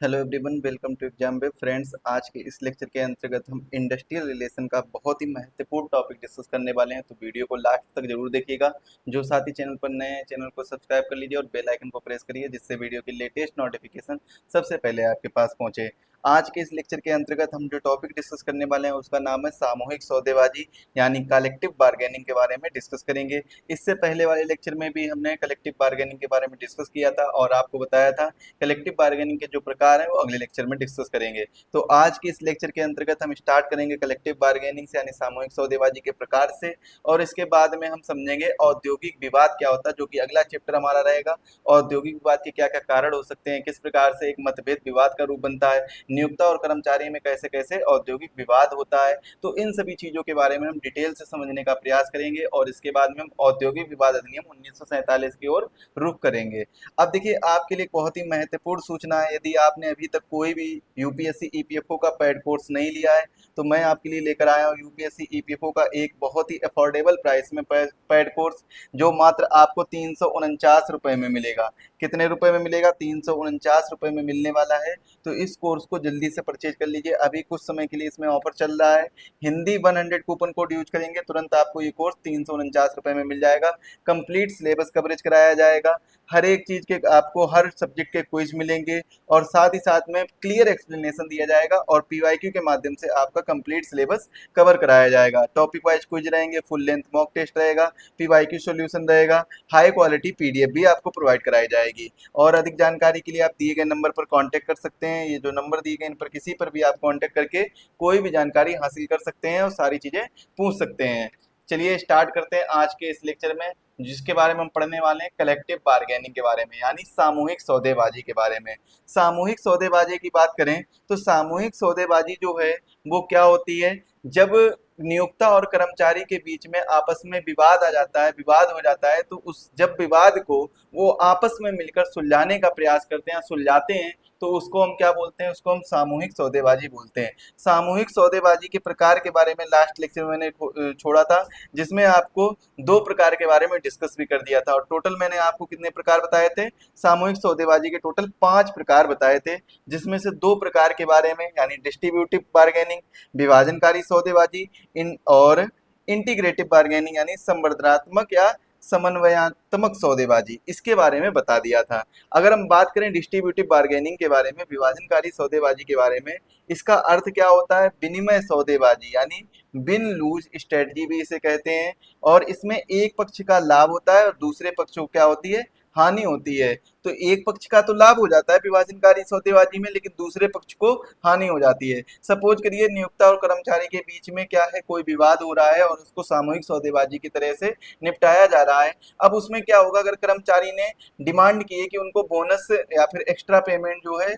Hello everyone, welcome to exam way friends. आज के इस लेक्चर के अंतर्गत हम इंडस्ट्रियल रिलेशन का बहुत ही महत्वपूर्ण टॉपिक डिस्कस करने वाले हैं, तो वीडियो को लास्ट तक जरूर देखिएगा। जो साथी चैनल पर नए हैं, चैनल को सब्सक्राइब कर लीजिए और बेल आइकन को प्रेस करिए, जिससे वीडियो की लेटेस्ट नोटिफिकेशन सबसे पहले आपके पास पहुंचे। आज के इस लेक्चर के अंतर्गत हम जो टॉपिक डिस्कस करने वाले हैं उसका नाम है सामूहिक सौदेबाजी, यानी कलेक्टिव बार्गेनिंग के बारे में डिस्कस करेंगे। इससे पहले वाले लेक्चर में भी हमने कलेक्टिव बार्गेनिंग के बारे में डिस्कस किया था और आपको बताया था कलेक्टिव बार्गेनिंग के जो प्रकार हैं वो अगले लेक्चर में डिस्कस करेंगे। तो आज के इस लेक्चर के अंतर्गत हम स्टार्ट करेंगे कलेक्टिव बार्गेनिंग से, यानी सामूहिक सौदेबाजी के प्रकार से, और इसके बाद में हम समझेंगे औद्योगिक विवाद क्या होता है, जो कि अगला चैप्टर हमारा रहेगा। औद्योगिक विवाद के क्या क्या कारण हो सकते हैं, किस प्रकार से एक मतभेद विवाद का रूप बनता है, नियोक्ता और कर्मचारी में कैसे कैसे औद्योगिक विवाद होता है। तो इन सभी चीजों के बारे में हम डिटेल से समझने का प्रयास करेंगे और इसके बाद में हम औद्योगिक विवाद अधिनियम 1947 की ओर रुख करेंगे। अब देखिए, आपके लिए बहुत ही महत्वपूर्ण सूचना है। यदि आपने अभी तक कोई भी यूपीएससी ईपीएफओ का पेड कोर्स नहीं लिया है, तो मैं आपके लिए लेकर आया हूँ यूपीएससी ईपीएफओ का एक बहुत ही अफोर्डेबल प्राइस में पेड कोर्स, जो मात्र आपको 349 रुपये में मिलेगा। कितने रुपए में मिलेगा? 349 रुपये में मिलने वाला है। तो इस कोर्स को जल्दी से परचेज कर लीजिए, अभी कुछ समय के लिए इसमें ऑफर चल रहा है। हिंदी 100 कूपन कोड यूज करेंगे, तुरंत आपको ये कोर्स 349 रुपये में मिल जाएगा। कंप्लीट सिलेबस कवरेज कराया जाएगा, हर एक चीज के आपको हर सब्जेक्ट के क्विज मिलेंगे और साथ ही साथ में क्लियर एक्सप्लेनेशन दिया जाएगा और पीवाईक्यू के माध्यम से आपका कंप्लीट सिलेबस कवर कराया जाएगा। टॉपिक वाइज क्विज रहेंगे, फुल लेंथ मॉक टेस्ट रहेगा, पीवाईक्यू सॉल्यूशन रहेगा, हाई क्वालिटी पीडीएफ भी आपको प्रोवाइड कराई जाएगी। और अधिक जानकारी के लिए आप दिए गए नंबर पर कांटेक्ट कर सकते हैं। ये जो नंबर दिए गए इन पर किसी पर भी आप कांटेक्ट करके कोई भी जानकारी हासिल कर सकते हैं और सारी चीजें पूछ सकते हैं। चलिए स्टार्ट करते हैं आज के इस लेक्चर में, जिसके बारे में हम पढ़ने वाले हैं कलेक्टिव बार्गेनिंग के बारे में, यानी सामूहिक सौदेबाजी के बारे में। सामूहिक सौदेबाजी की बात करें तो सामूहिक सौदेबाजी जो है वो क्या होती है? जब नियोक्ता और कर्मचारी के बीच में आपस में विवाद आ जाता है, विवाद हो जाता है, तो उस जब विवाद को वो आपस में मिलकर सुलझाने का प्रयास करते हैं, सुलझाते हैं, तो उसको हम क्या बोलते हैं? उसको हम सामूहिक सौदेबाजी बोलते हैं। सामूहिक सौदेबाजी के प्रकार के बारे में लास्ट लेक्चर में मैंने छोड़ा था, जिसमें आपको दो प्रकार के बारे में डिस्कस भी कर दिया था। और टोटल मैंने आपको कितने प्रकार बताए थे? सामूहिक सौदेबाजी के टोटल 5 प्रकार बताए थे, जिसमें से 2 प्रकार के बारे में, यानी डिस्ट्रीब्यूटिव बार्गेनिंग विभाजनकारी सौदेबाजी, इन और इंटीग्रेटिव बार्गेनिंग यानी संवर्धनात्मक या समन्वयात्मक सौदेबाजी, इसके बारे में बता दिया था। अगर हम बात करें डिस्ट्रीब्यूटिव बार्गेनिंग के बारे में, विभाजनकारी सौदेबाजी के बारे में, इसका अर्थ क्या होता है? विनिमय सौदेबाजी, यानी विन लूज स्ट्रेटजी भी इसे कहते हैं। और इसमें एक पक्ष का लाभ होता है और दूसरे पक्ष को क्या होती है? हानि होती है। तो एक पक्ष का तो लाभ हो जाता है विभाजनकारी सौदेबाजी में, लेकिन दूसरे पक्ष को हानि हो जाती है। सपोज करिए नियोक्ता और कर्मचारी के बीच में क्या है, कोई विवाद हो रहा है और उसको सामूहिक सौदेबाजी की तरह से निपटाया जा रहा है। अब उसमें क्या होगा? अगर कर्मचारी ने डिमांड की है कि उनको बोनस या फिर एक्स्ट्रा पेमेंट जो है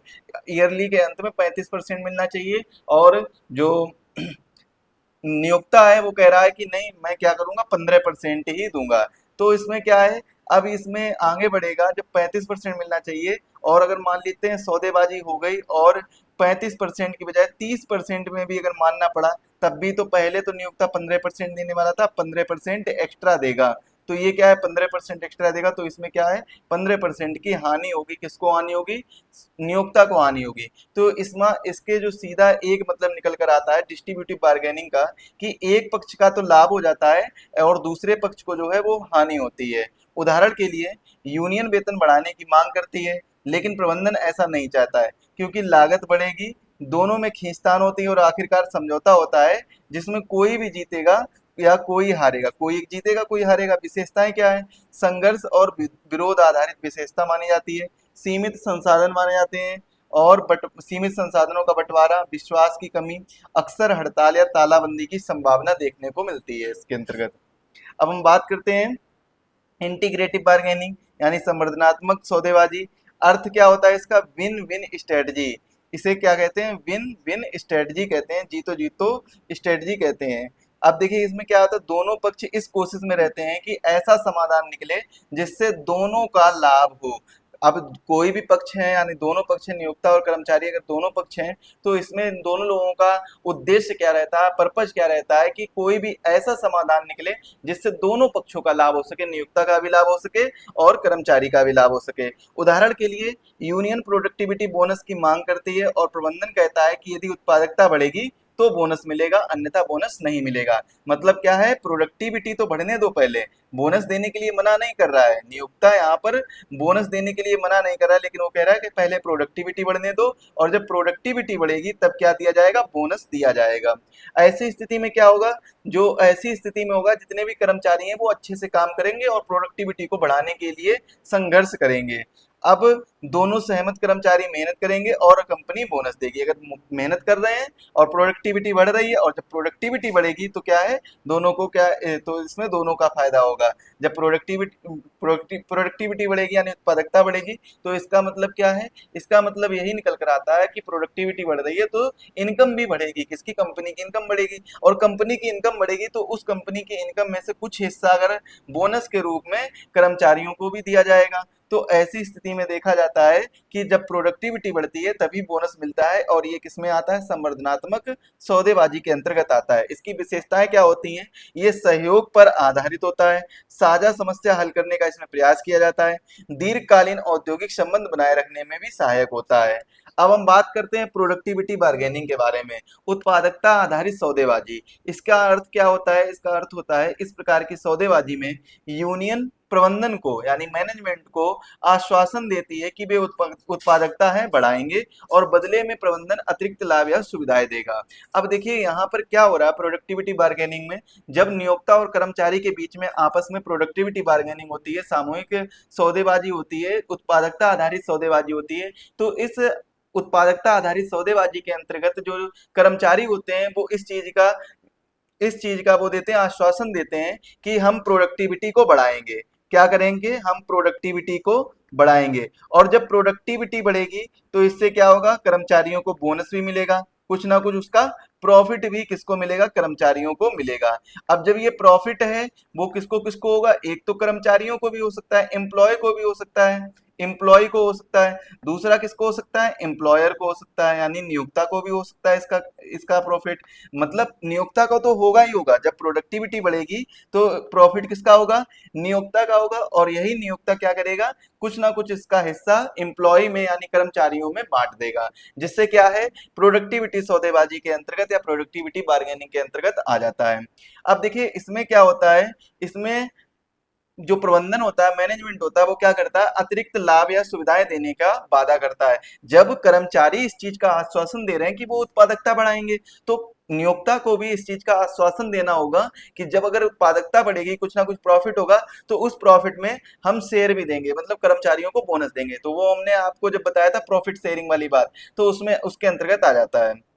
ईयरली के अंत में 35% मिलना चाहिए, और जो नियोक्ता है वो कह रहा है कि नहीं, मैं क्या करूंगा, 15% ही दूंगा। तो इसमें क्या है? अब इसमें आगे बढ़ेगा, जब 35% मिलना चाहिए और अगर मान लेते हैं सौदेबाजी हो गई और 35% की बजाय 30% में भी अगर मानना पड़ा, तब भी तो पहले तो नियोक्ता 15% देने वाला था, 15% एक्स्ट्रा देगा। तो ये क्या है? 15% एक्स्ट्रा देगा, तो इसमें क्या है? 15% की हानि होगी। किसको हानि होगी? नियोक्ता को हानि होगी। तो इसमें इसके जो सीधा एक मतलब निकल कर आता है डिस्ट्रीब्यूटिव बार्गेनिंग का, कि एक पक्ष का तो लाभ हो जाता है और दूसरे पक्ष को जो है वो हानि होती है। उदाहरण के लिए यूनियन वेतन बढ़ाने की मांग करती है, लेकिन प्रबंधन ऐसा नहीं चाहता है, क्योंकि लागत बढ़ेगी, दोनों में खींचतान होती है और आखिरकार समझौता होता है, जिसमें कोई भी जीतेगा या कोई हारेगा, कोई जीतेगा कोई हारेगा। विशेषताएं क्या है? संघर्ष और विरोध आधारित विशेषता मानी जाती है, सीमित संसाधन माने जाते हैं, और सीमित संसाधनों का बंटवारा, विश्वास की कमी, अक्सर हड़ताल या तालाबंदी की संभावना देखने को मिलती है इसके अंतर्गत। अब हम बात करते हैं इंटीग्रेटिव बार्गेनिंग, यानी संवर्धनात्मक सौदेबाजी। अर्थ क्या होता है इसका? Win win strategy. इसे क्या कहते हैं? विन विन स्ट्रेटजी कहते हैं, जीतो जीतो स्ट्रेटजी कहते हैं। अब देखिए इसमें क्या होता है, दोनों पक्ष इस कोशिश में रहते हैं कि ऐसा समाधान निकले जिससे दोनों का लाभ हो। अब कोई भी पक्ष है, यानी दोनों पक्ष है, नियोक्ता और कर्मचारी अगर दोनों पक्ष हैं, तो इसमें इन दोनों लोगों का उद्देश्य क्या रहता है, पर्पज क्या रहता है कि कोई भी ऐसा समाधान निकले जिससे दोनों पक्षों का लाभ हो सके, नियोक्ता का भी लाभ हो सके और कर्मचारी का भी लाभ हो सके। उदाहरण के लिए यूनियन प्रोडक्टिविटी बोनस की मांग करती है और प्रबंधन कहता है कि यदि उत्पादकता बढ़ेगी तो बोनस मिलेगा, अन्यथा बोनस नहीं मिलेगा। मतलब क्या है, प्रोडक्टिविटी तो बढ़ने दो पहले, बोनस देने के लिए मना नहीं कर रहा है नियोक्ता, यहाँ पर बोनस देने के लिए मना नहीं कर रहा है, लेकिन वो कह रहा है कि पहले प्रोडक्टिविटी बढ़ने दो और जब प्रोडक्टिविटी बढ़ेगी तब क्या दिया जाएगा, बोनस दिया जाएगा। ऐसी स्थिति में क्या होगा, जो ऐसी स्थिति में होगा जितने भी कर्मचारी हैं वो अच्छे से काम करेंगे और प्रोडक्टिविटी को बढ़ाने के लिए संघर्ष करेंगे। अब दोनों सहमत कर्मचारी मेहनत करेंगे और कंपनी बोनस देगी। अगर मेहनत कर रहे हैं और प्रोडक्टिविटी बढ़ रही है, और जब प्रोडक्टिविटी बढ़ेगी तो क्या है, दोनों को क्या तो इसमें दोनों का फायदा होगा। जब प्रोडक्टिविटी बढ़ेगी यानी उत्पादकता बढ़ेगी, तो इसका मतलब क्या है, इसका मतलब यही निकल कर आता है कि प्रोडक्टिविटी बढ़ रही है तो इनकम भी बढ़ेगी। किसकी, कंपनी की इनकम बढ़ेगी, और कंपनी की इनकम बढ़ेगी तो उस कंपनी की इनकम में से कुछ हिस्सा अगर बोनस के रूप में कर्मचारियों को भी दिया जाएगा। तो ऐसी स्थिति में देखा जाता है कि जब प्रोडक्टिविटी बढ़ती है तभी बोनस मिलता है, और ये किसमें आता है, संवर्धनात्मक सौदेबाजी के अंतर्गत आता है। इसकी विशेषताएं क्या होती हैं, ये सहयोग पर आधारित होता है, साझा समस्या हल करने का इसमें प्रयास किया जाता है, दीर्घकालीन औद्योगिक संबंध बनाए रखने में भी सहायक होता है। अब हम बात करते हैं प्रोडक्टिविटी बार्गेनिंग के बारे में, उत्पादकता आधारित सौदेबाजी। इसका अर्थ क्या होता है, इसका अर्थ होता है इस प्रकार की सौदेबाजी में यूनियन प्रबंधन को यानी मैनेजमेंट को आश्वासन देती है कि वे उत्पादकता है बढ़ाएंगे और बदले में प्रबंधन अतिरिक्त लाभ या सुविधाएं देगा। अब देखिए यहाँ पर क्या हो रहा है प्रोडक्टिविटी बार्गेनिंग में, जब नियोक्ता और कर्मचारी के बीच में आपस में प्रोडक्टिविटी बार्गेनिंग होती है, सामूहिक सौदेबाजी होती है, उत्पादकता आधारित सौदेबाजी होती है, तो इस उत्पादकता आधारित सौदेबाजी के अंतर्गत जो कर्मचारी होते हैं वो इस चीज का वो देते हैं, आश्वासन देते हैं कि हम प्रोडक्टिविटी को बढ़ाएंगे। क्या करेंगे, हम प्रोडक्टिविटी को बढ़ाएंगे, और जब प्रोडक्टिविटी बढ़ेगी तो इससे क्या होगा, कर्मचारियों को बोनस भी मिलेगा, कुछ ना कुछ उसका प्रॉफिट भी किसको मिलेगा, कर्मचारियों को मिलेगा। अब जब ये प्रॉफिट है वो किसको किसको होगा, एक तो कर्मचारियों को भी हो सकता है, एम्प्लॉय को भी हो सकता है, एम्प्लॉय को हो सकता है, दूसरा किसको हो सकता है, एम्प्लॉयर को हो सकता है, यानी नियोक्ता को भी हो सकता है इसका इसका प्रॉफिट। मतलब नियोक्ता का तो होगा ही होगा, जब प्रोडक्टिविटी बढ़ेगी तो प्रॉफिट किसका होगा, नियोक्ता का होगा, और यही नियोक्ता क्या करेगा, कुछ ना कुछ इसका हिस्सा एम्प्लॉय में यानी कर्मचारियों में बांट देगा, जिससे क्या है, प्रोडक्टिविटी सौदेबाजी के अंतर्गत या प्रोडक्टिविटी बार्गेनिंग के अंतर्गत आ जाता है। अब देखिए इसमें क्या होता है, इसमें जो प्रबंधन होता है, मैनेजमेंट होता है, वो क्या करता है, अतिरिक्त लाभ या सुविधाएं देने का वादा करता है। जब कर्मचारी इस चीज का आश्वासन दे रहे हैं कि वो उत्पादकता बढ़ाएंगे, तो नियोक्ता को भी इस चीज का आश्वासन देना होगा कि जब अगर उत्पादकता बढ़ेगी, कुछ ना कुछ प्रॉफिट होगा, तो उस प्रॉफिट में हम शेयर भी देंगे, मतलब कर्मचारियों को बोनस देंगे। तो वो हमने आपको जब बताया था प्रॉफिट शेयरिंग वाली बात, तो उसमें उसके अंतर्गत आ जाता है।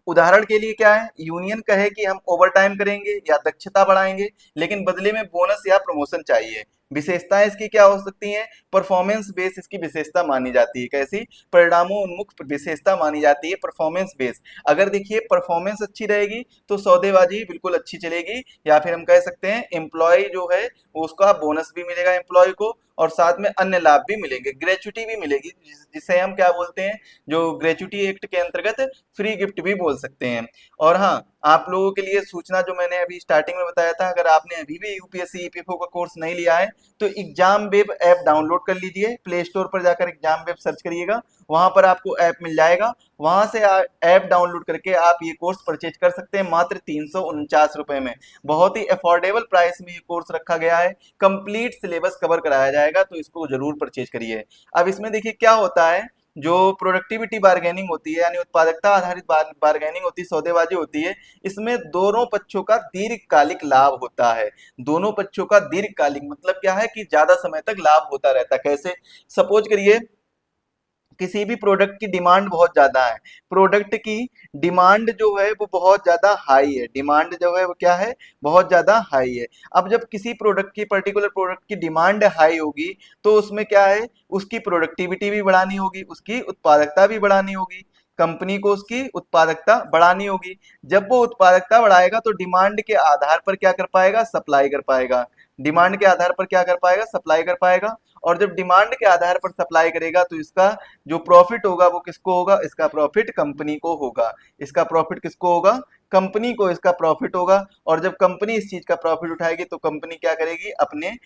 उदाहरण के लिए क्या है, यूनियन कहे कि हम ओवर टाइम करेंगे या दक्षता बढ़ाएंगे, लेकिन बदले में बोनस या प्रमोशन चाहिए। विशेषताएं इसकी क्या हो सकती हैं, परफॉर्मेंस बेस इसकी विशेषता मानी जाती है। कैसी, परिणामों उन्मुख विशेषता मानी जाती है, परफॉर्मेंस बेस। अगर देखिए परफॉर्मेंस अच्छी रहेगी तो सौदेबाजी बिल्कुल अच्छी चलेगी, या फिर हम कह सकते हैं एम्प्लॉय जो है उसका बोनस भी मिलेगा एम्प्लॉय को, और साथ में अन्य लाभ भी मिलेंगे, ग्रेचुटी भी मिलेगी, जिसे हम क्या बोलते हैं, जो ग्रेचुटी एक्ट के अंतर्गत फ्री गिफ्ट भी बोल सकते हैं। और हाँ, आप लोगों के लिए सूचना जो मैंने अभी स्टार्टिंग में बताया था, अगर आपने अभी भी यूपीएससी ईपीएफओ का कोर्स नहीं लिया है तो एग्जाम वेब ऐप डाउनलोड कर लीजिए, प्ले स्टोर पर जाकर एग्जाम वेब सर्च करिएगा, वहां पर आपको ऐप मिल जाएगा, वहां से ऐप डाउनलोड करके आप ये कोर्स परचेज कर सकते हैं मात्र 349 रुपए में। बहुत ही अफोर्डेबल प्राइस में ये कोर्स रखा गया है, कंप्लीट सिलेबस कवर कराया जाएगा, तो इसको जरूर परचेज करिए। अब इसमें देखिए क्या होता है, जो प्रोडक्टिविटी बार्गेनिंग होती है यानी उत्पादकता आधारित बार्गेनिंग होती है, सौदेबाजी होती है, इसमें दोनों पक्षों का दीर्घकालिक लाभ होता है। दोनों पक्षों का दीर्घकालिक मतलब क्या है कि ज्यादा समय तक लाभ होता रहता है। कैसे, सपोज करिए किसी भी प्रोडक्ट की डिमांड बहुत ज्यादा है, प्रोडक्ट की डिमांड जो है वो बहुत ज्यादा हाई है, डिमांड जो है वो क्या है, बहुत ज्यादा हाई है। अब जब किसी प्रोडक्ट की, पर्टिकुलर प्रोडक्ट की डिमांड हाई होगी तो उसमें क्या है, उसकी प्रोडक्टिविटी भी बढ़ानी होगी, उसकी उत्पादकता भी बढ़ानी होगी, कंपनी को उसकी उत्पादकता बढ़ानी होगी। जब वो उत्पादकता बढ़ाएगा तो डिमांड के आधार पर क्या कर पाएगा, सप्लाई कर पाएगा, डिमांड के आधार पर क्या कर पाएगा, सप्लाई कर पाएगा, और जब डिमांड के आधार पर सप्लाई करेगा तो इसका जो प्रॉफिट होगा वो किसको होगा, इसका प्रॉफिट कंपनी को होगा। इसका प्रॉफिट किसको होगा, कंपनी को इसका प्रॉफिट होगा। और जब कंपनी इस चीज का प्रॉफिट उठाएगी तो कंपनी क्या करेगी, अपने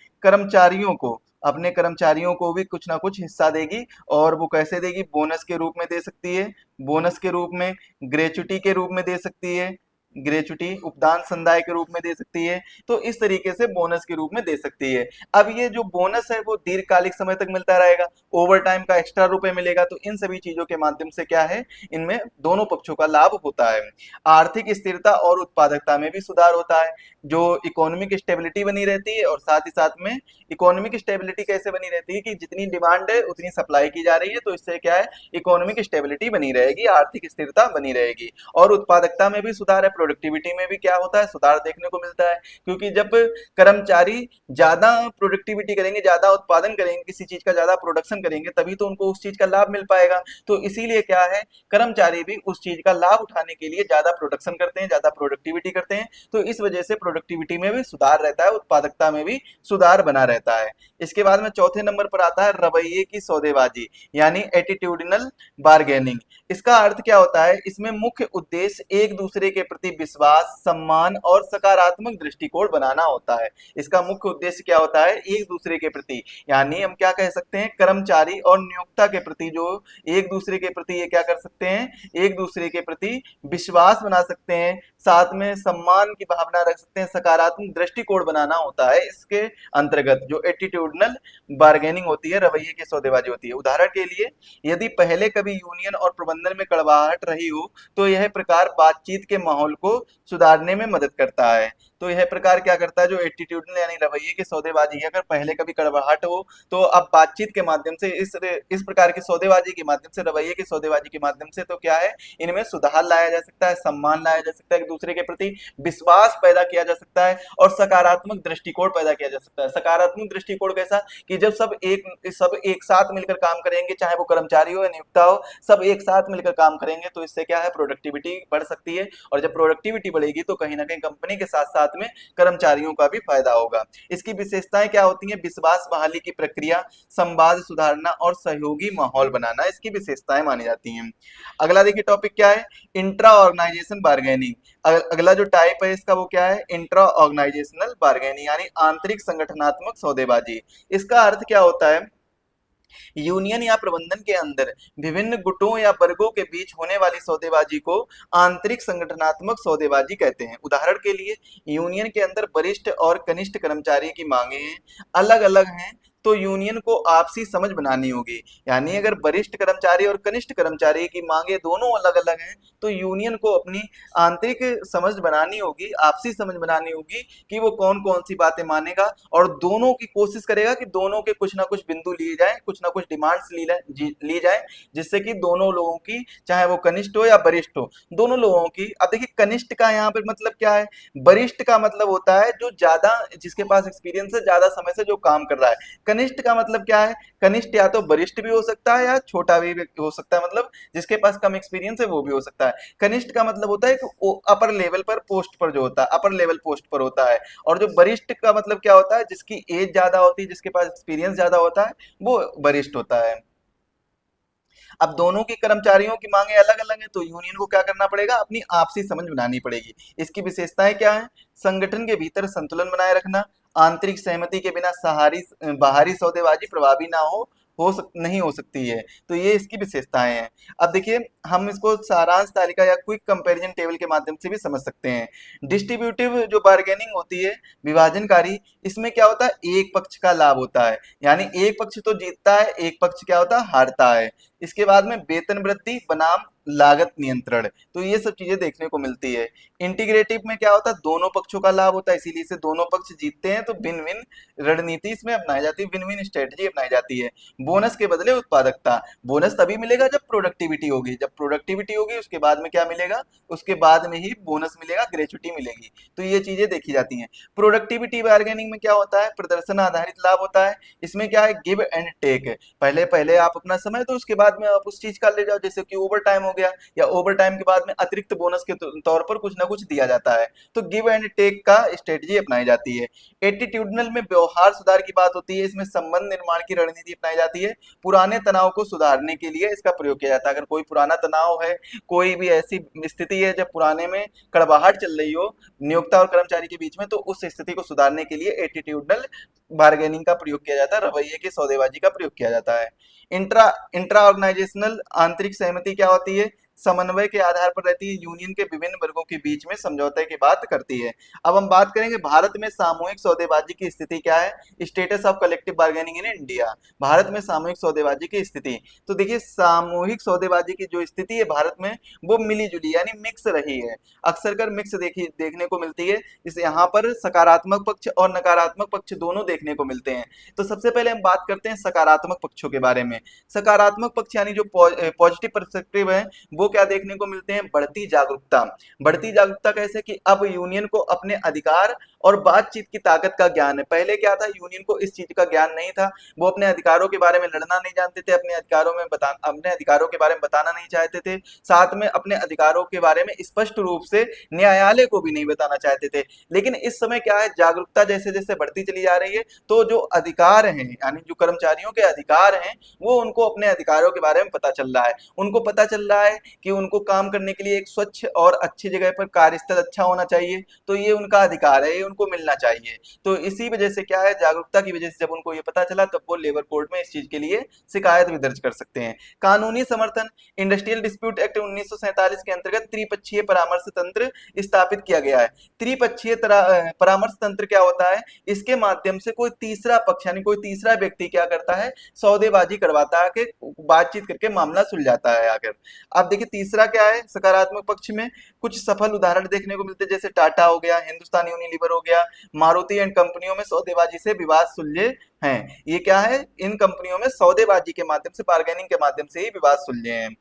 कर्मचारियों को भी कुछ ना कुछ हिस्सा देगी। और वो कैसे देगी, बोनस के रूप में दे सकती है, बोनस के रूप में, ग्रेचुटी के रूप में दे सकती है, ग्रेचुटी उपदान संदाय के रूप में दे सकती है। तो इस तरीके से बोनस के रूप में दे सकती है। अब ये जो बोनस है वो दीर्घकालिक समय तक मिलता रहेगा, ओवर टाइम का एक्स्ट्रा रुपए मिलेगा। तो इन सभी चीजों के माध्यम से क्या है, इनमें दोनों पक्षों का लाभ होता है। आर्थिक स्थिरता और उत्पादकता में भी सुधार होता है, जो इकोनॉमिक स्टेबिलिटी बनी रहती है। और साथ ही साथ में इकोनॉमिक स्टेबिलिटी कैसे बनी रहती है कि जितनी डिमांड है उतनी सप्लाई की जा रही है, तो इससे क्या है, इकोनॉमिक स्टेबिलिटी बनी रहेगी, आर्थिक स्थिरता बनी रहेगी। और उत्पादकता में भी सुधार है, प्रोडक्टिविटी में भी क्या होता है, सुधार देखने को मिलता है। क्योंकि जब कर्मचारी ज्यादा प्रोडक्टिविटी करेंगे, ज्यादा उत्पादन करेंगे, किसी चीज का ज्यादा प्रोडक्शन करेंगे, तभी तो उनको उस चीज का लाभ मिल पाएगा। तो इसीलिए क्या है, कर्मचारी भी उस चीज का लाभ उठाने के लिए ज्यादा प्रोडक्शन करते हैं, ज्यादा प्रोडक्टिविटी करते हैं। तो इस वजह से प्रोडक्टिविटी में भी सुधार रहता है, उत्पादकता में भी सुधार बना रहता है। इसके बाद में चौथे नंबर पर आता है रवैये की सौदेबाजी, यानी एटीट्यूडिनल बार्गेनिंग। इसका अर्थ क्या होता है, इसमें मुख्य उद्देश्य एक दूसरे के प्रति विश्वास, सम्मान और सकारात्मक दृष्टिकोण बनाना होता है। इसका मुख्य उद्देश्य क्या होता है, एक दूसरे के प्रति, यानी हम क्या कह सकते हैं, कर्मचारी और नियोक्ता के प्रति जो एक दूसरे के प्रति ये क्या कर सकते हैं, एक दूसरे के प्रति विश्वास बना सकते हैं, साथ में सम्मान की भावना रख सकते हैं, सकारात्मक दृष्टिकोण बनाना होता है। इसके अंतर्गत जो एटीट्यूडनल बार्गेनिंग होती है, रवैये की सौदेबाजी होती है। उदाहरण के लिए, यदि पहले कभी यूनियन और प्रबंधन में कड़वाहट रही हो तो यह प्रकार बातचीत के माहौल को सुधारने में मदद करता है। तो यह प्रकार क्या करता है, जो एटीट्यूडनल यानी रवैये की सौदेबाजी है, अगर पहले कभी कड़वाहट हो तो अब बातचीत के माध्यम से, इस प्रकार की सौदेबाजी के माध्यम से, रवैये की सौदेबाजी के माध्यम से, तो क्या है, इनमें सुधार लाया जा सकता है, सम्मान लाया जा सकता है, एक दूसरे के प्रति विश्वास पैदा किया जा सकता है और सकारात्मक दृष्टिकोण पैदा किया जा सकता है। सकारात्मक दृष्टिकोण कैसा, कि जब सब एक साथ मिलकर काम करेंगे, चाहे वो कर्मचारी हो या नियोक्ता हो, सब एक साथ मिलकर काम करेंगे, तो इससे क्या है, प्रोडक्टिविटी बढ़ सकती है। और जब प्रोडक्टिविटी बढ़ेगी तो कहीं ना कहीं कंपनी के साथ साथ में कर्मचारियों का भी फायदा होगा। इसकी विशेषताएं क्या होती हैं, विश्वास बहाली की प्रक्रिया, संवाद सुधारना और सहयोगी माहौल बनाना इसकी विशेषताएं मानी जाती हैं। अगला देखिए टॉपिक क्या है, इंट्रा ऑर्गेनाइजेशन बार्गेनिंग। अगला जो टाइप है इसका वो क्या है, इंट्रा ऑर्गेनाइजेशनल बार्गेनिंग, यानी आंतरिक संगठनात्मक सौदेबाजी। इसका अर्थ क्या होता है, यूनियन या प्रबंधन के अंदर विभिन्न गुटों या वर्गों के बीच होने वाली सौदेबाजी को आंतरिक संगठनात्मक सौदेबाजी कहते हैं। उदाहरण के लिए, यूनियन के अंदर वरिष्ठ और कनिष्ठ कर्मचारी की मांगे अलग अलग हैं, तो यूनियन को आपसी समझ बनानी होगी। यानी अगर वरिष्ठ कर्मचारी और कनिष्ठ कर्मचारी की मांगे दोनों अलग अलग हैं, तो यूनियन को अपनी आंतरिक समझ बनानी होगी, आपसी समझ बनानी होगी कि वो कौन कौन सी बातें मानेगा, और दोनों की कोशिश करेगा कि दोनों के कुछ ना कुछ बिंदु लिए जाए, कुछ ना कुछ डिमांड्स ली जाए, जिससे कि दोनों लोगों की, चाहे वो कनिष्ठ हो या वरिष्ठ हो, दोनों लोगों की। अब देखिए, कनिष्ठ का यहाँ पर मतलब क्या है, वरिष्ठ का मतलब होता है जो ज्यादा, जिसके पास एक्सपीरियंस है, ज्यादा समय से जो काम कर रहा है। कनिष्ठ का मतलब क्या है, कनिष्ठ या तो वरिष्ठ भी हो सकता है या छोटा भी हो सकता है, मतलब जिसके पास कम एक्सपीरियंस है वो भी हो सकता है। कनिष्ठ का मतलब होता है कि वो अपर लेवल पर पोस्ट पर जो होता है, अपर लेवल पोस्ट पर होता है। और जो वरिष्ठ का मतलब क्या होता है, जिसकी एज ज्यादा होती है, जिसके पास एक्सपीरियंस ज्यादा होता है, वो वरिष्ठ होता है। अब दोनों की कर्मचारियों की मांगे अलग अलग हैं, तो यूनियन को क्या करना पड़ेगा, अपनी आपसी समझ बनानी पड़ेगी। इसकी विशेषताएं क्या है, संगठन के भीतर संतुलन बनाए रखना, आंतरिक सहमति के बिना बाहरी सौदेबाजी प्रभावी ना नहीं हो सकती है। तो ये इसकी विशेषताएं हैं। अब देखिए, हम इसको सारांश तालिका या क्विक कंपैरिजन टेबल के माध्यम से भी समझ सकते हैं। डिस्ट्रीब्यूटिव जो बार्गेनिंग होती है, विभाजनकारी, इसमें क्या होता है, एक पक्ष का लाभ होता है, यानी एक पक्ष तो जीतता है, एक पक्ष क्या होता है, हारता है। इसके बाद में वेतन वृद्धि बनाम लागत नियंत्रण, तो ये सब चीजें देखने को मिलती है। इंटीग्रेटिव में क्या होता है, दोनों पक्षों का लाभ होता है, इसीलिए से दोनों पक्ष जीतते हैं, तो विन विन रणनीति इसमें अपनाई जाती है, विन विन स्ट्रेटजी अपनाई जाती है। बोनस के बदले उत्पादकता, बोनस तभी मिलेगा जब प्रोडक्टिविटी होगी, जब प्रोडक्टिविटी होगी उसके बाद में क्या मिलेगा, उसके बाद में ही बोनस मिलेगा, ग्रेच्युटी मिलेगी। तो ये चीजें देखी जाती हैं। प्रोडक्टिविटी बार्गेनिंग में क्या होता है, प्रदर्शन आधारित लाभ होता है। इसमें क्या है, गिव एंड टेक, पहले आप अपना समय दो, उसके बाद में आप उस चीज का ले जाओ, जैसे कि ओवर टाइम हो हो गया, या ओवर टाइम के बाद में अतिरिक्त बोनस के तौर पर कुछ ना कुछ दिया जाता है। तो गिव एंड टेक का स्ट्रेटजी अपनाई जाती है। एटीट्यूडनल में व्यवहार सुधार की बात होती है, इसमें संबंध निर्माण की रणनीति अपनाई जाती है। पुराने तनाव को सुधारने के लिए इसका प्रयोग किया जाता है। अगर कोई पुराना तनाव है, कोई भी ऐसी स्थिति है जब पुराने में कड़वाहट चल रही हो नियोक्ता और कर्मचारी के बीच में, तो उस स्थिति को सुधारने के लिए एटीट्यूडनल बार्गेनिंग का प्रयोग किया जाता है, रवैये की सौदेबाजी का प्रयोग किया जाता है। इंट्रा इंट्रा ऑर्गेनाइजेशनल आंतरिक सहमति क्या होती है? समन्वय के आधार पर रहती है, यूनियन के विभिन्न वर्गों के बीच में समझौते की बात करती है। अब हम बात करेंगे भारत में सामूहिक सौदेबाजी की स्थिति क्या है, status of collective bargaining in India. Bharat में सामूहिक सौदेबाजी की स्थिति, तो देखिए सामूहिक सौदेबाजी की जो स्थिति है भारत में वो मिली जुली यानी मिक्स रही है, अक्सर कर मिक्स देखने को मिलती है। इस यहाँ पर सकारात्मक पक्ष और नकारात्मक पक्ष दोनों देखने को मिलते हैं। तो सबसे पहले हम बात करते हैं सकारात्मक पक्षों के बारे में। सकारात्मक पक्ष यानी जो पॉजिटिव पर्सपेक्टिव है वो क्या देखने को मिलते हैं? बढ़ती जागरूकता। बढ़ती जागरूकता कैसे कि अब यूनियन को अपने अधिकार और बातचीत की ताकत का ज्ञान है। पहले क्या था, यूनियन को इस चीज का ज्ञान नहीं था, वो अपने अधिकारों के बारे में लड़ना नहीं जानते थे, अपने अधिकारों के बारे में बताना नहीं चाहते थे, साथ में अपने अधिकारों के बारे में स्पष्ट रूप से न्यायालय को भी नहीं बताना चाहते थे। लेकिन इस समय क्या है, जागरूकता जैसे जैसे बढ़ती चली जा रही है, तो जो अधिकार हैं यानी जो कर्मचारियों के अधिकार हैं वो उनको अपने अधिकारों के बारे में पता चल रहा है। उनको पता चल रहा है कि उनको काम करने के लिए एक स्वच्छ और अच्छी जगह पर कार्यस्थल अच्छा होना चाहिए, तो ये उनका अधिकार है, ये उनको मिलना चाहिए। तो इसी वजह से क्या है, जागरूकता की वजह से जब उनको ये पता चला तब वो लेबर कोर्ट में इस चीज के लिए शिकायत भी दर्ज कर सकते हैं। कानूनी समर्थन, इंडस्ट्रियल डिस्प्यूट एक्ट 1947 के अंतर्गत त्रिपक्षीय परामर्श तंत्र स्थापित किया गया है। त्रिपक्षीय परामर्श तंत्र क्या होता है? इसके माध्यम से कोई तीसरा पक्ष यानी कोई तीसरा व्यक्ति क्या करता है, सौदेबाजी करवाता है कि बातचीत करके मामला सुलझाता है आकर। अब देखिए तीसरा क्या है, सकारात्मक पक्ष में कुछ सफल उदाहरण देखने को मिलते हैं, जैसे टाटा हो गया, हिंदुस्तान यूनिलीवर हो गया, मारुति एंड कंपनियों में सौदेबाजी से विवाद सुलझे हैं। ये क्या है, इन कंपनियों में सौदेबाजी के माध्यम से, बार्गेनिंग के माध्यम से ही विवाद सुलझे हैं।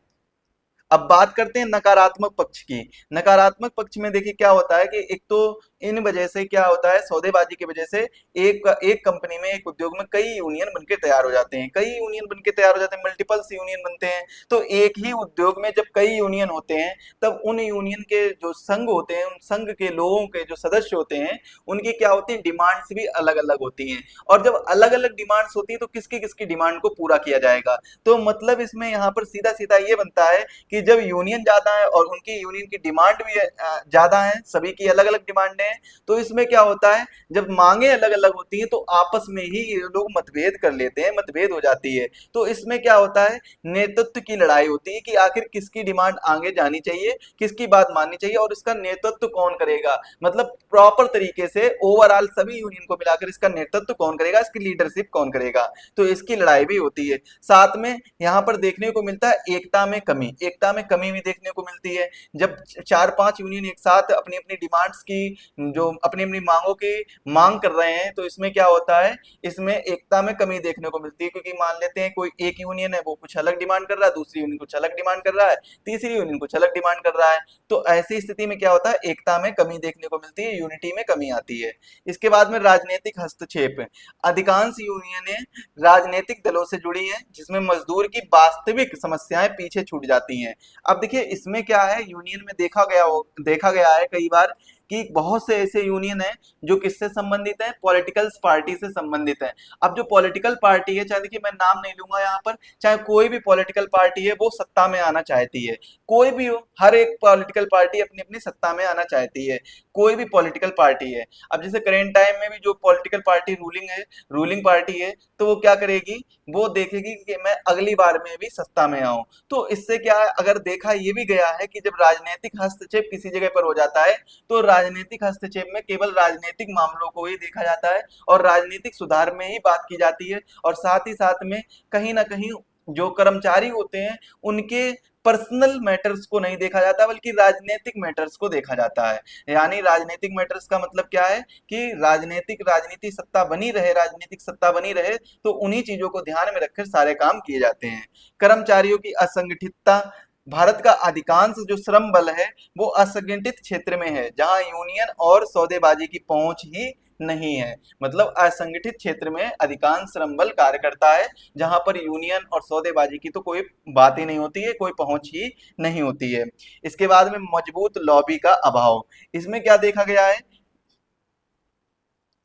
अब बात करते हैं नकारात्मक पक्ष की। नकारात्मक पक्ष में देखिए क्या होता है कि एक तो इन वजह से क्या होता है, सौदेबाजी की वजह से एक कंपनी में, एक उद्योग में कई यूनियन बनके तैयार हो जाते हैं, कई यूनियन बनके तैयार हो जाते हैं, मल्टीपल्स यूनियन बनते हैं। तो एक ही उद्योग में जब कई यूनियन होते हैं तब उन यूनियन के जो संघ होते हैं, उन संघ के लोगों के जो सदस्य होते हैं उनकी क्या होती है, डिमांड्स भी अलग अलग होती हैं। और जब अलग अलग डिमांड्स होती है तो किसकी किसकी डिमांड को पूरा किया जाएगा? तो मतलब इसमें यहाँ पर सीधा सीधा ये बनता है कि जब यूनियन ज्यादा है और उनकी यूनियन की डिमांड भी ज्यादा है, सभी की अलग अलग डिमांडें हैं, तो इसमें क्या होता है, जब मांगे अलग अलग होती हैं तो आपस में ही ये लोग मतभेद कर लेते हैं, मतभेद हो जाती है। तो इसमें क्या होता है, नेतृत्व की लड़ाई होती है कि आखिर किसकी डिमांड आगे जानी चाहिए, किसकी बात माननी चाहिए और इसका नेतृत्व कौन करेगा। मतलब प्रॉपर तरीके से ओवरऑल सभी यूनियन को मिलाकर इसका नेतृत्व कौन करेगा, इसकी लीडरशिप कौन करेगा, तो इसकी लड़ाई भी होती है। साथ में यहाँ पर देखने को मिलता है एकता में कमी, एकता में कमी भी देखने को मिलती है। जब 4-5 यूनियन एक साथ अपनी अपनी डिमांड्स की, जो अपनी अपनी मांगों की मांग कर रहे हैं, तो इसमें क्या होता है, इसमें एकता में कमी देखने को मिलती है। क्योंकि मान लेते हैं कोई एक यूनियन है वो कुछ अलग डिमांड कर रहा है, दूसरी यूनियन कुछ अलग डिमांड कर रहा है, तीसरी यूनियन कुछ अलग डिमांड कर रहा है, तो ऐसी स्थिति में क्या होता है, एकता में कमी देखने को मिलती है, यूनिटी में कमी आती है। इसके बाद में राजनीतिक हस्तक्षेप, अधिकांश यूनियनें राजनीतिक दलों से जुड़ी हैं जिसमें मजदूर की वास्तविक समस्याएं पीछे छूट जाती हैं। अब देखिए इसमें क्या है, यूनियन में देखा गया है कई बार कि बहुत से ऐसे यूनियन हैं जो किससे संबंधित हैं, पॉलिटिकल पार्टी से संबंधित हैं। अब जो पॉलिटिकल पार्टी है, चाहे देखिए मैं नाम नहीं लूंगा यहाँ पर, चाहे कोई भी पॉलिटिकल पार्टी है वो सत्ता में आना चाहती है, कोई भी हो, हर एक पॉलिटिकल पार्टी अपनी अपनी सत्ता में आना चाहती है, कोई भी पॉलिटिकल पार्टी है। अब जैसे करेंट टाइम में भी जो पॉलिटिकल पार्टी रूलिंग पार्टी है, तो वो क्या करेगी, वो देखेगी कि मैं अगली बार में भी सत्ता में आऊं। तो इससे क्या है, अगर देखा ये भी गया है कि जब राजनीतिक हस्तक्षेप किसी जगह पर हो जाता है तो राजनीतिक हस्तक्षेप में केवल राजनीतिक मामलों को ही देखा जाता है और राजनीतिक सुधार में ही बात की जाती है, और साथ ही साथ में कहीं ना कहीं जो कर्मचारी होते हैं उनके पर्सनल मैटर्स को नहीं देखा जाता बल्कि राजनीतिक मैटर्स को देखा जाता है। यानी राजनीतिक मैटर्स का मतलब क्या है कि राजनीति सत्ता बनी रहे, राजनीतिक सत्ता बनी रहे, तो उन्हीं चीजों को ध्यान में रखकर सारे काम किए जाते हैं। कर्मचारियों की असंगठितता, भारत का अधिकांश जो श्रम बल है वो असंगठित क्षेत्र में है जहां यूनियन और सौदेबाजी की पहुंच ही नहीं है। मतलब असंगठित क्षेत्र में अधिकांश श्रम बल कार्य करता है, जहां पर यूनियन और सौदेबाजी की तो कोई बात ही नहीं होती है, कोई पहुंच ही नहीं होती है। इसके बाद में मजबूत लॉबी का अभाव। इसमें क्या देखा गया है,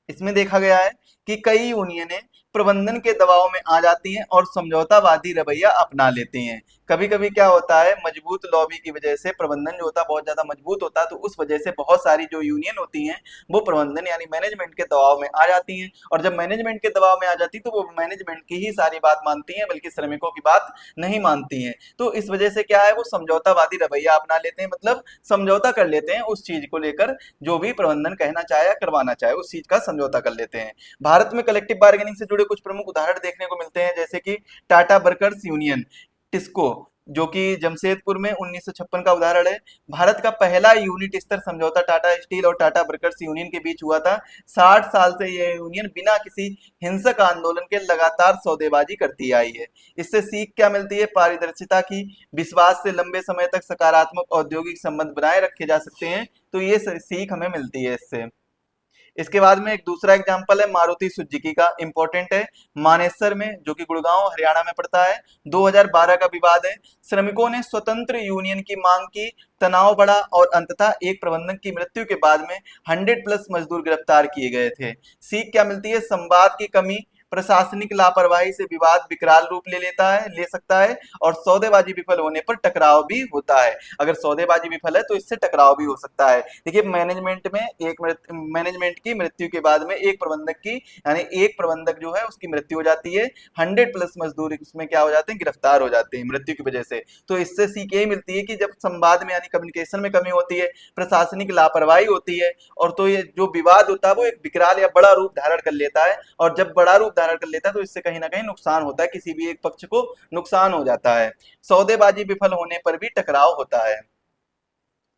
इसमें देखा गया है कि कई यूनियनें प्रबंधन के दबाव में आ जाती हैं और समझौतावादी रवैया अपना लेती हैं। कभी कभी क्या होता है, मजबूत लॉबी की वजह से प्रबंधन जो होता है बहुत ज्यादा मजबूत होता है, तो उस वजह से बहुत सारी जो यूनियन होती हैं वो प्रबंधन यानी मैनेजमेंट के दबाव में आ जाती हैं, और जब मैनेजमेंट के दबाव में आ जाती तो वो मैनेजमेंट की ही सारी बात मानती हैं, बल्कि श्रमिकों की बात नहीं मानती हैं। तो इस वजह से क्या है, वो समझौतावादी रवैया अपना लेते हैं, मतलब समझौता कर लेते हैं उस चीज को लेकर जो भी प्रबंधन कहना चाहे या करवाना चाहे, उस चीज का समझौता कर लेते हैं। भारत में कलेक्टिव बार्गेनिंग से जुड़े कुछ प्रमुख उदाहरण देखने को मिलते हैं, जैसे कि टाटा वर्कर्स यूनियन टिस्को, जो कि जमशेदपुर में 1956 का उदाहरण है। भारत का पहला यूनिट स्तर समझौता टाटा स्टील और टाटा वर्कर्स यूनियन के बीच हुआ था। 60 साल से यह यूनियन बिना किसी हिंसक आंदोलन के लगातार सौदेबाजी करती आई है। इससे सीख क्या मिलती है, पारदर्शिता की, विश्वास से लंबे समय तक सकारात्मक औद्योगिक संबंध बनाए रखे जा सकते हैं। तो ये सीख हमें मिलती है इससे। इसके बाद में एक दूसरा एग्जांपल है मारुति सुजुकी का, इंपॉर्टेंट है, मानेसर में, जो कि गुड़गांव हरियाणा में पड़ता है। 2012 का विवाद है। श्रमिकों ने स्वतंत्र यूनियन की मांग की, तनाव बढ़ा और अंततः एक प्रबंधक की मृत्यु के बाद में 100+ मजदूर गिरफ्तार किए गए थे। सीख क्या मिलती है, संवाद की कमी, प्रशासनिक लापरवाही से विवाद विकराल रूप ले सकता है, और सौदेबाजी विफल होने पर टकराव भी होता है। अगर सौदेबाजी विफल है तो इससे टकराव भी हो सकता है। देखिए, मैनेजमेंट की मृत्यु के बाद में एक प्रबंधक की, यानी एक प्रबंधक जो है उसकी मृत्यु हो जाती है, 100+ मजदूर इसमें क्या हो जाते हैं, गिरफ्तार हो जाते हैं मृत्यु की वजह से। तो इससे सीख यही मिलती है कि जब संवाद में यानी कम्युनिकेशन में कमी होती है, प्रशासनिक लापरवाही होती है, और तो ये जो विवाद होता है वो एक विकराल या बड़ा रूप धारण कर लेता है, और जब बड़ा रूप धारण कर लेता है तो इससे कहीं ना कहीं नुकसान होता है, किसी भी एक पक्ष को नुकसान हो जाता है। सौदेबाजी विफल होने पर भी टकराव होता है।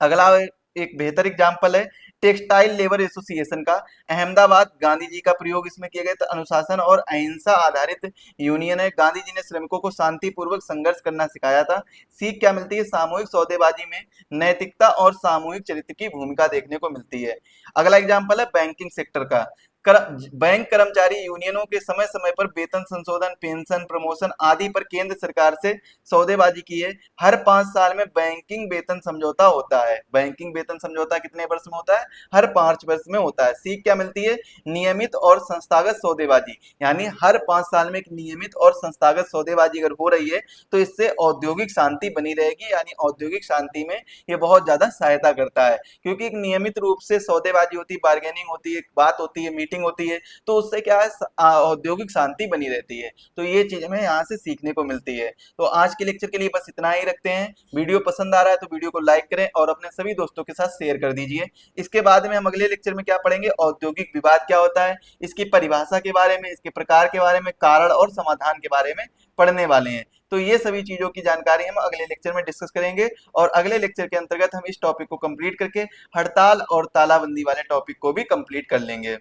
अगला एक बेहतर एग्जाम्पल है टेक्सटाइल लेबर एसोसिएशन का, अहमदाबाद, गांधी जी का प्रयोग इसमें किया गया था। अनुशासन और अहिंसा आधारित यूनियन है। गांधी जी ने श्रमिकों को शांतिपूर्वक संघर्ष करना सिखाया था। सीख क्या मिलती है, सामूहिक सौदेबाजी में नैतिकता और सामूहिक चरित्र की भूमिका देखने को मिलती है। अगला एग्जाम्पल है बैंकिंग सेक्टर का। बैंक कर्मचारी यूनियनों के समय समय पर वेतन संशोधन, पेंशन, प्रमोशन आदि पर केंद्र सरकार से सौदेबाजी की है। हर 5 साल में बैंकिंग वेतन समझौता होता है। बैंकिंग वेतन समझौता कितने वर्ष में होता है, हर 5 वर्ष में होता है। सीख क्या मिलती है, नियमित और संस्थागत सौदेबाजी, यानी हर 5 साल में एक नियमित और संस्थागत सौदेबाजी अगर हो रही है तो इससे औद्योगिक शांति बनी रहेगी, यानी औद्योगिक शांति में ये बहुत ज्यादा सहायता करता है, क्योंकि एक नियमित रूप से सौदेबाजी होती है, बार्गेनिंग होती है, बात होती है, मीटिंग होती है, तो उससे क्या है, औद्योगिक शांति बनी रहती है। तो ये चीज हमें यहाँ से सीखने को मिलती है। तो आज के लेक्चर के लिए बस इतना ही रखते हैं। वीडियो पसंद आ रहा है तो वीडियो को लाइक करें और अपने सभी दोस्तों के साथ शेयर कर दीजिए। इसके बाद में हम अगले लेक्चर में क्या पढ़ेंगे, औद्योगिक विवाद क्या होता है, इसकी परिभाषा के बारे में, इसके प्रकार के बारे में, कारण और समाधान के बारे में पढ़ने वाले हैं। तो ये सभी चीजों की जानकारी हम अगले लेक्चर में डिस्कस करेंगे, और अगले लेक्चर के अंतर्गत हम इस टॉपिक को कंप्लीट करके हड़ताल और तालाबंदी वाले टॉपिक को भी कंप्लीट कर लेंगे।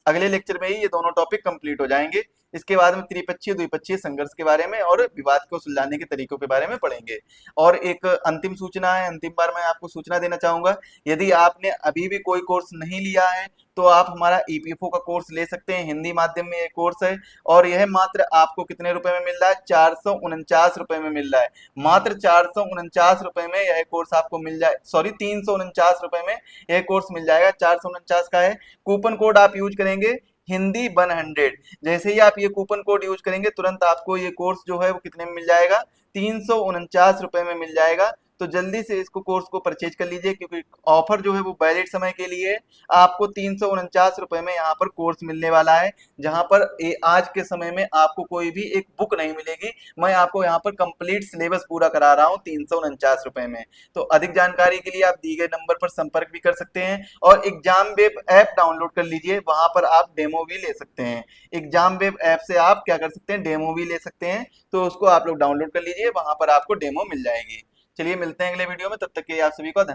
अगले लेक्चर में ही ये दोनों टॉपिक कंप्लीट हो जाएंगे। इसके बाद में त्रिपक्षीय द्विपक्षीय संघर्ष के बारे में और विवाद को सुलझाने के तरीकों के बारे में पढ़ेंगे। और एक अंतिम सूचना है, अंतिम बार मैं आपको सूचना देना चाहूंगा, यदि आपने अभी भी कोई कोर्स नहीं लिया है तो आप हमारा ईपीएफओ का कोर्स ले सकते हैं। हिंदी माध्यम में एक कोर्स है, और यह मात्र आपको कितने रुपए में मिल रहा है, 449 रुपए में मिल रहा है। मात्र 449 रुपए में यह कोर्स आपको मिल जाए, सॉरी 349 रुपए में यह कोर्स मिल जाएगा। 449 का है। कूपन कोड आप यूज करेंगे हिंदी 100। जैसे ही आप ये कूपन कोड यूज करेंगे तुरंत आपको ये कोर्स जो है वो कितने में मिल जाएगा, 349 रुपए में मिल जाएगा। तो जल्दी से इसको कोर्स को परचेज कर लीजिए, क्योंकि ऑफर जो है वो वैलिड समय के लिए है। आपको 349 रुपए में यहाँ पर कोर्स मिलने वाला है, जहां पर आज के समय में आपको कोई भी एक बुक नहीं मिलेगी। मैं आपको यहाँ पर कंप्लीट सिलेबस पूरा करा रहा हूँ 349 रुपए में। तो अधिक जानकारी के लिए आप दिए गए नंबर पर संपर्क भी कर सकते हैं, और एग्जाम वेब ऐप डाउनलोड कर लीजिए, वहां पर आप डेमो भी ले सकते हैं। एग्जाम वेब ऐप से आप क्या कर सकते हैं, डेमो भी ले सकते हैं। तो उसको आप लोग डाउनलोड कर लीजिए, वहां पर आपको डेमो मिल जाएगी। चलिए मिलते हैं अगले वीडियो में, तब तक के लिए आप सभी को धन्यवाद।